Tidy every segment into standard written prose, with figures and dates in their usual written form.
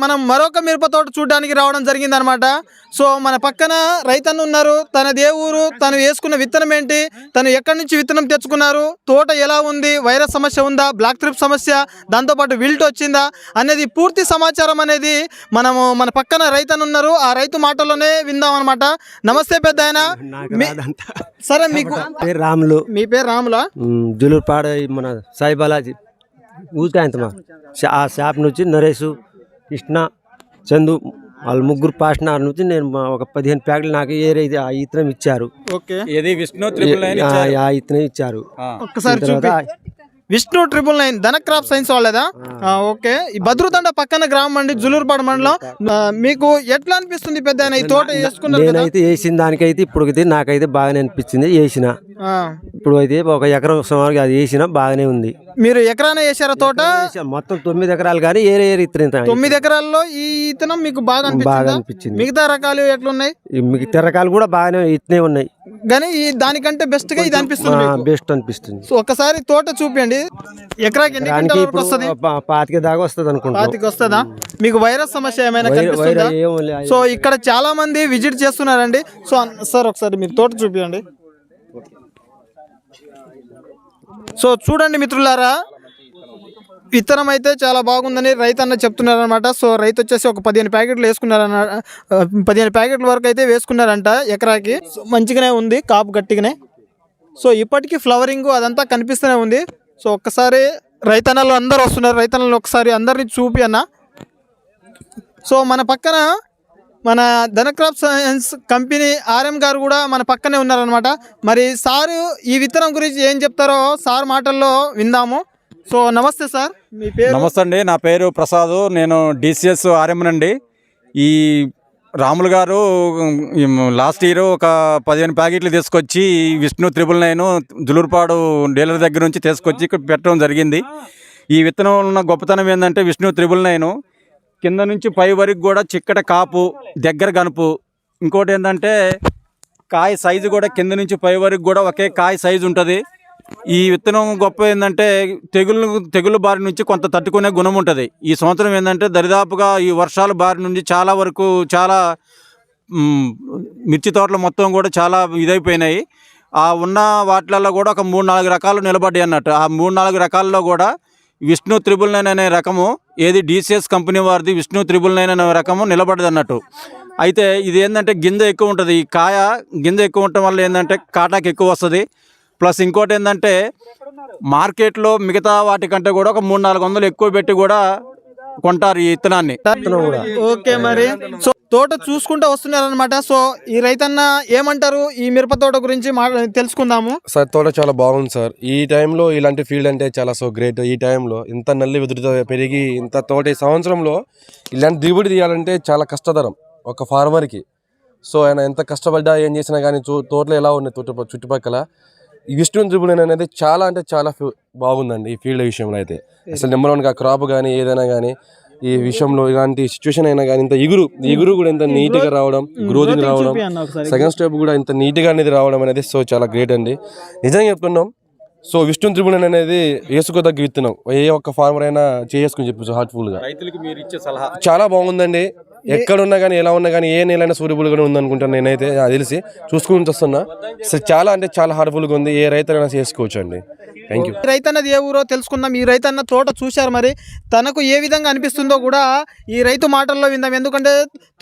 మనం మరొక మిరప తోట చూడడానికి రావడం జరిగింది అనమాట. సో మన పక్కన రైతన్న ఉన్నారు. తన ఊరు, తను వేసుకున్న విత్తనం ఏంటి, తను ఎక్కడి నుంచి విత్తనం తెచ్చుకున్నారు, తోట ఎలా ఉంది, వైరస్ సమస్య ఉందా, బ్లాక్ ట్రిప్ సమస్య, దాంతోపాటు విల్ట్ వచ్చిందా అనేది పూర్తి సమాచారం అనేది మనము మన పక్కన రైతన్న ఉన్నారు, ఆ రైతు మాటల్లోనే విందాం అనమాట. నమస్తే పెద్ద ఆయన. సరే, మీకు పేరు రాములు. మీ పేరు రాములా? జులూరుపాడ మన సాయి బాలాజీ ఊరికాయంతమా ఆ షాప్ నుంచి నరేష్, కృష్ణ, చందు వాళ్ళు ముగ్గురు పాస్టనర్ నుంచి నేను ఒక 15 ప్యాకెట్లు నాకు ఆ ఇతనం ఇచ్చారు. ఆ ఇతనం ఇచ్చారు. ఒక్కసారి విష్ణు 999 ధన క్రాప్ సైన్స్ వాళ్ళదా? ఓకే. ఈ భద్రుతండ పక్కన గ్రామం అండి, జులూరుపాడ మండలం. మీకు ఎట్లా అనిపిస్తుంది పెద్ద ఈ తోట వేసుకున్నారు? నేనైతే వేసిన దానికైతే ఇప్పుడు నాకైతే బాగానే అనిపించింది. వేసిన ఇప్పుడు అయితే 1 ఎకరం సుమారుగా అది వేసిన బాగానే ఉంది. మీరు ఎకరాన వేసారా తోట? మొత్తం 9 ఎకరాలు కానీ ఏరే ఇతనం 9 ఎకరాల్లో ఈ ఇతనం మీకు బాగా అనిపించింది. మిగతా రకాలు ఎట్లున్నాయి? మిగతా రకాలు కూడా బాగానే ఇతనే ఉన్నాయి, కానీ దానికంటే బెస్ట్ గా ఇది అనిపిస్తుంది. బెస్ట్ అనిపిస్తుంది. సో ఒకసారి తోట చూపించండి. ఎకరాకి ఎన్ని క్వింటాల వరకు వస్తుంది? 25 దాకా వస్తుంది అనుకుంటా. 25 వస్తుందా? మీకు వైరస్ సమస్య ఏమైనా కనిపిస్తుందా? సో ఇక్కడ చాలా మంది విజిట్ చేస్తున్నారండి. సో సార్ ఒకసారి మీరు తోట చూపించండి. సో చూడండి మిత్రులారా, విత్తనం అయితే చాలా బాగుందని రైతు అన్న చెప్తున్నారు అనమాట. సో రైతు వచ్చేసి ఒక 15 ప్యాకెట్లు వేసుకున్నారన్న, 15 ప్యాకెట్ల వరకు అయితే వేసుకున్నారంట ఎకరాకి. మంచిగానే ఉంది, కాపు గట్టిగానే. సో ఇప్పటికీ ఫ్లవరింగ్ అదంతా కనిపిస్తూనే ఉంది. సో ఒక్కసారి రైతన్నలు అందరూ వస్తున్నారు, రైతన్నలు ఒకసారి అందరినీ చూపి అన్న. సో మన పక్కన మన ధన క్రాప్ సైన్స్ కంపెనీ ఆర్ఎం గారు కూడా మన పక్కనే ఉన్నారనమాట. మరి సారు ఈ విత్తనం గురించి ఏం చెప్తారో సార్ మాటల్లో విందాము. సో నమస్తే సార్, మీ పేరు? నమస్తే అండి, నా పేరు ప్రసాద్, నేను డిసిఎస్ ఆర్ఎం అండి. ఈ రాములు గారు లాస్ట్ ఇయర్ ఒక 15 ప్యాకెట్లు తీసుకొచ్చి విష్ణు 999 జులూరుపాడు డీలర్ దగ్గర నుంచి తీసుకొచ్చి ఇక్కడ పెట్టడం జరిగింది. ఈ విత్తనం ఉన్న గొప్పతనం ఏంటంటే విష్ణు 999 కింద నుంచి పై వరకు కూడా చిక్కట కాపు, దగ్గర గనుపు. ఇంకోటి ఏంటంటే కాయ సైజు కూడా కింద నుంచి పై వరకు కూడా ఒకే కాయ సైజు ఉంటుంది. ఈ విత్తనం గొప్ప ఏంటంటే తెగుళ్ళ బారి నుంచి కొంత తట్టుకునే గుణం ఉంటుంది. ఈ సంవత్సరం ఏంటంటే దరిదాపుగా ఈ వర్షాల బారి నుంచి చాలా వరకు మిర్చి తోటలు మొత్తం కూడా చాలా ఇదైపోయినాయి. ఆ ఉన్న వాటిలలో కూడా ఒక 3-4 రకాలు నిలబడ్డాయి అన్నట్టు. ఆ 3-4 రకాల్లో కూడా విష్ణు 999 అనే రకము, ఏది డిసిఎస్ కంపెనీ వారిది విష్ణు 999 అనే రకము నిలబడ్డది అన్నట్టు. అయితే ఇది ఏంటంటే గింజ ఎక్కువ ఉంటుంది. ఈ కాయ గింజ ఎక్కువ ఉండటం వల్ల ఏంటంటే కాటాకి ఎక్కువ వస్తుంది. ప్లస్ ఇంకోటి ఏంటంటే మార్కెట్లో మిగతా వాటికంటే కూడా ఒక 300-400 ఎక్కువ పెట్టి కూడా కొంటారు ఈ విత్తనాన్ని. ఓకే, మరి సో తోట చూసుకుంటూ వస్తున్నారనమాట. సో ఈ రైతన్న ఏమంటారు ఈ మిరప తోట గురించి తెలుసుకుందాము. సార్ తోట చాలా బాగుంది సార్. ఈ టైంలో ఇలాంటి ఫీల్డ్ అంటే చాలా సో గ్రేట్. ఈ టైంలో ఇంత నల్లి వెదురుతో పెరిగి ఇంత తోట ఈ సంవత్సరంలో ఇలాంటి దిగుబడి తీయాలంటే చాలా కష్టతరం ఒక ఫార్మర్కి. సో ఆయన ఎంత కష్టపడ్డా ఏం చేసినా కానీ తోటలో ఎలా ఉన్నాయి చుట్టుపక్కల ఈ విష్ణు 999 అనేది చాలా అంటే చాలా బాగుందండి ఈ ఫీల్డ్ విషయంలో. అయితే అసలు నెంబర్ 1గా క్రాప్ కానీ ఏదైనా కానీ ఈ విషయంలో ఇలాంటి సిచ్యువేషన్ అయినా కానీ ఇంత ఎగురు కూడా ఇంత నీట్గా రావడం, గ్రోతింగ్ రావడం, సెకండ్ స్టెప్ కూడా ఇంత నీట్గా అనేది రావడం అనేది సో చాలా గ్రేట్ అండి. నిజంగా చెప్తున్నాం. సో విష్ణు 999 అనేది వేసుకోదగ్గ విత్తనం. ఏ ఒక్క ఫార్మర్ అయినా చేసుకుని చెప్పచ్చు హార్ట్ఫుల్గా. రైతులకు మీరు ఇచ్చే సలహా చాలా బాగుందండి. ఎక్కడున్నా కానీ ఎలా ఉన్నా కానీ ఏ నేలైనా సూటబుల్గానే ఉందనుకుంటాను నేనైతే. తెలిసి చూసుకుంటూ వస్తున్నా. సో చాలా అంటే చాలా హార్ట్ఫుల్గా ఉంది. ఏ రైతైనా చేసుకోవచ్చు అండి. Thank you. రైతన్నది ఏ ఊరో తెలుసుకుందాం. ఈ రైతన్న తోట చూశారు, మరి తనకు ఏ విధంగా అనిపిస్తుందో కూడా ఈ రైతు మాటల్లో విందాం. ఎందుకంటే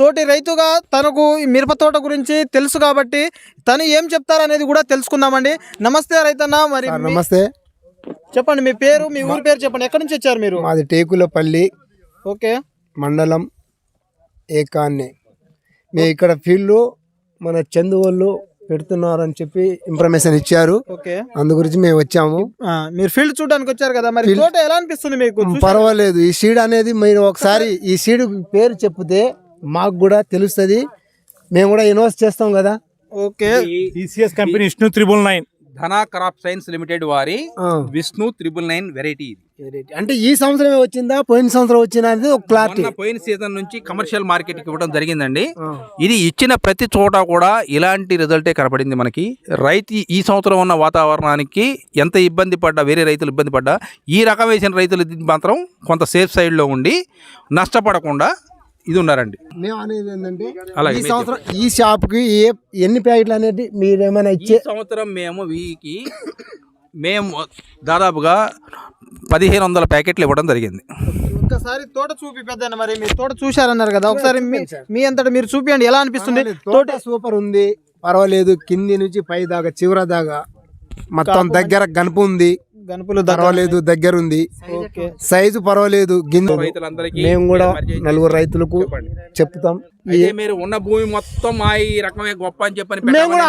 తోటి రైతుగా తనకు ఈ మిరప తోట గురించి తెలుసు కాబట్టి తను ఏం చెప్తారనేది కూడా తెలుసుకుందామండి. నమస్తే రైతన్న. మరి నమస్తే, చెప్పండి మీ పేరు, మీ ఊరి పేరు చెప్పండి. ఎక్కడి నుంచి వచ్చారు మీరు? మాది టేకులపల్లి, ఓకే, మండలం ఏకాన్నే. మేము ఇక్కడ ఫీల్డ్ మన చందు వాళ్ళు పెడుతున్నారని చెప్పి ఇన్ఫర్మేషన్ ఇచ్చారు. అందు గురించి మేము వచ్చాము. మీరు ఫీల్డ్ చూడడానికి వచ్చారు కదా, మరి తోట ఎలా అనిపిస్తుంది మీకు? పర్వాలేదు. ఈ సీడ్ అనేది మీరు ఒకసారి ఈ సీడ్ పేరు చెప్తే మాకు కూడా తెలుస్తుంది, మేము కూడా ఇన్వెస్ట్ చేస్తాం కదా. Okay. TCS company Vishnu 999 Dhana crop science limited వారి ఆ. విష్ణు 999 వెరైటీ ఇది. అంటే ఈ సంవత్సరమే వచ్చిందా పోయిన సంవత్సరం వచ్చిందా అనేది ఒక క్లారిటీ. మొన్న పోయిన సీజన్ నుంచి కమర్షియల్ మార్కెట్ కి ఇవ్వడం జరిగిందండి. ఇది ఇచ్చిన ప్రతి చోట కూడా ఇలాంటి రిజల్టే కనపడింది మనకి. రైతు ఈ సంవత్సరం ఉన్న వాతావరణానికి ఎంత ఇబ్బంది పడ్డా, వేరే రైతులు ఇబ్బంది పడ్డా, ఈ రకం వేసిన రైతులు మాత్రం కొంత సేఫ్ సైడ్లో ఉండి నష్టపడకుండా ఇది ఉన్నారండి. మేము అనేది ఏంటంటే అలాగే ఈ సంవత్సరం ఈ షాప్కి ఎన్ని ప్యాకెట్లు అనేది మీరు ఏమైనా ఈ ఇచ్చే సంవత్సరం మేము దాదాపుగా 1500 ప్యాకెట్లు ఇవ్వడం జరిగింది. ఒక్కసారి తోట చూపి పెద్ద, మరి మీరు తోట చూశారన్నారు కదా, ఒకసారి మీ అంతటా మీరు చూపియండి, ఎలా అనిపిస్తుంది? తోట సూపర్ ఉంది, పర్వాలేదు. కింది నుంచి పై దాకా చివర దాకా మొత్తం దగ్గర గనుపు ఉంది, గనుపులు పర్వాలేదు, దగ్గర ఉంది, సైజు పర్వాలేదు. గింజ రైతులందరికీ మేము కూడా నలుగురు రైతులకు చెప్తాం. అయితే మీరు ఉన్న భూమి మొత్తం మా ఈ రకమే గొప్ప అని చెప్పని మేము కూడా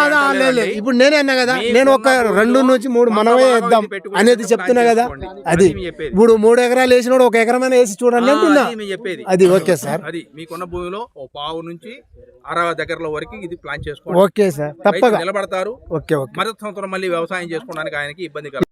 ఇప్పుడు నేనే అన్నా కదా, నేను ఒక 2 నుంచి 3 మనమే వేద్దాం అనేది చెప్తున్నా కదా. అది ఇప్పుడు 3 ఎకరాలు వేసినోడు 1 ఎకరమైనా వేసి చూడండి అంటున్నా. చెప్పేది అది ఓకే సార్. అది మీకున్న భూమిలో ఓ పావు నుంచి 60 దగ్గరలో వరకు ఇది ప్లాన్ చేసుకోండి. ఓకే సార్, తప్పగా నిలబడతారు. Okay okay. మరొక సంవత్సరం మళ్ళీ వ్యవసాయం చేసుకోవడానికి ఆయనకి ఇబ్బంది కలగదు.